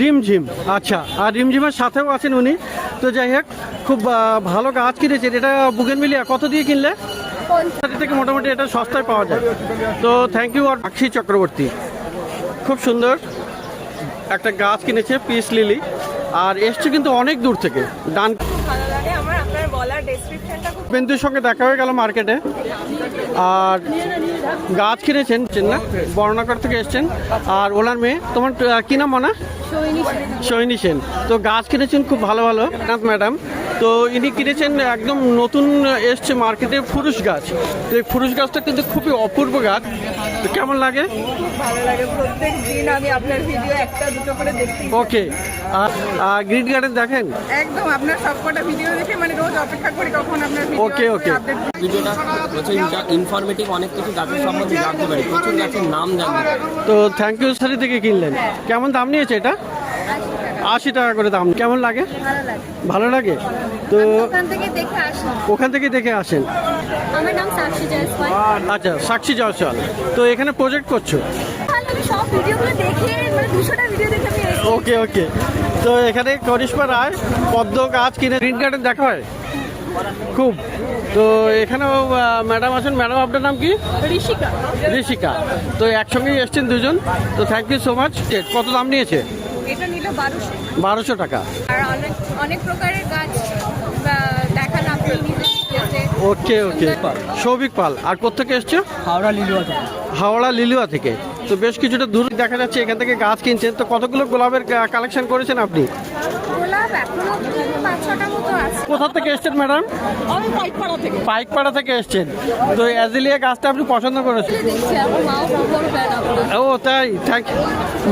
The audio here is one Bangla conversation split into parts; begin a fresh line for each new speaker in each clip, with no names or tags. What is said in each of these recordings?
রিমঝিম। আচ্ছা, আর রিমঝিমের সাথেও আছেন উনি। তো যাই হোক, খুব ভালো গাছ কিনেছেন। এটা বুগেনভিলিয়া কত দিয়ে কিনলে? 50 থেকে মোটামুটি এটা সস্তায় পাওয়া যায়। তো থ্যাংক ইউ। আর আক্ষী চক্রবর্তী খুব সুন্দর একটা গাছ কিনেছে, পিস লিলি, আর এসছে কিন্তু অনেক দূর থেকে। ডান বিন্দুর সঙ্গে দেখা হয়ে গেল মার্কেটে, আর গাছ কিনেছেন না, বর্ণাকর থেকে এসছেন। আর ওনার মেয়ে, তোমার কি নাম মনে? সোহিনী সেন। তো গাছ কিনেছেন খুব ভালো ভালো ম্যাডাম। তো ইনি কিনেছেন একদম নতুন এসছে মার্কেটে ফুরুষ গাছ। তো এই ফুরুষ গাছটা কিন্তু খুবই অপূর্ব গাছ। তো কেমন লাগে?
ভালো লাগে, প্রত্যেক দিন আমি আপনার ভিডিও একটা দুটো করে দেখি।
ওকে। আর গ্রিন গার্ডেন দেখেন?
একদম আপনার সবকটা ভিডিও দেখে মানে রোজ অপেক্ষা করি কখন আপনার
ওকে ওকে।
ভিডিওটা প্রচুর ইনফরমেটিভ, অনেক কিছু গাছের সম্বন্ধে জানতে পারি, প্রচুর গাছের নাম জানতে পারি।
তো থ্যাংক ইউ। সারি থেকে কিনলেন, কেমন দাম নিয়েছে এটা? 80 টাকা করে দাম। কেমন লাগে? ভালো লাগে। তো ওখান থেকে দেখে আসেন।
আমার নাম সাক্ষী জয়সওয়াল।
আচ্ছা, সাক্ষী জয়সওয়াল। তো এখানে প্রজেক্ট করছো?
আমি সব ভিডিওগুলো দেখে মানে 200টা ভিডিও দেখে আমি এসেছি।
ওকে ওকে। তো এখানে করিশ্মা রায় পদ্ম গাছ কিনে গ্রিন গার্ডেন দেখা হয় খুব। তো এখানেও ম্যাডাম আছেন। ম্যাডাম, আপনার নাম কি?
ঋষিকা।
ঋষিকা। তো একসঙ্গেই এসছেন দুজন। তো থ্যাংক ইউ সো মাচ। কত দাম নিয়েছে?
এটা নিল 1200।
1200 টাকা।
আর অনেক প্রকারের গাছ দেখান আপনি নিজে শিখেছে।
ওকে ওকে। সৌভিক পাল। আর কোথেকে এসছো?
হাওড়া লিলুয়া থেকে।
হাওড়া লিলুয়া থেকে। তো বেশ কিছুটা দূর দেখা যাচ্ছে এখান থেকে গাছ কিনছেন। তো কতগুলো গোলাপের কালেকশন করেছেন আপনি?
গোলাপ এখনো 5-6টা মতো আছে।
কোথা থেকে এসছেন ম্যাডাম?
আমি পাইকপাড়া থেকে।
পাইকপাড়া থেকে এসছেন। তো অ্যাজিলিয়া গাছটা আপনি পছন্দ করেছেন?
দেখছি আমার মাও বড় ফ্যান আপনার।
ও তাই, থ্যাংক ইউ।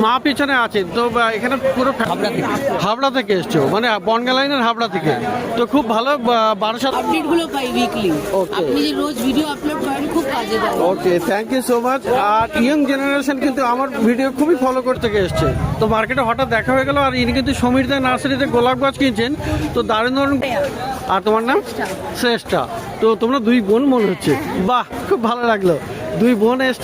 মা পিছনে আছেন। তো এখানে পুরো হাবড়া থেকে এসছো, মানে বনগা লাইনের হাবড়া থেকে। তো খুব ভালো। 1200
আপডেটগুলো পাই উইকলি।
Okay.
আপনি যে রোজ ভিডিও আপলোড করেন খুব কাজে দেয়।
Okay, thank you so much. আর ইয়ং জেনারেশন কিন্তু আমার ভিডিও খুবই ফলো করতে এসছে। তো মার্কেটে হঠাৎ দেখা হয়ে গেল। আর ইনি কিন্তু সমীরদা নার্সারিতে গোলাপ গাছ কিনছেন। তো দারুণ দারুণ। আর তোমার নাম? শ্রেষ্ঠা। তো তোমরা দুই বোন মনে হচ্ছে। বাহ, খুব ভালো লাগলো। দুই বোন এসছে।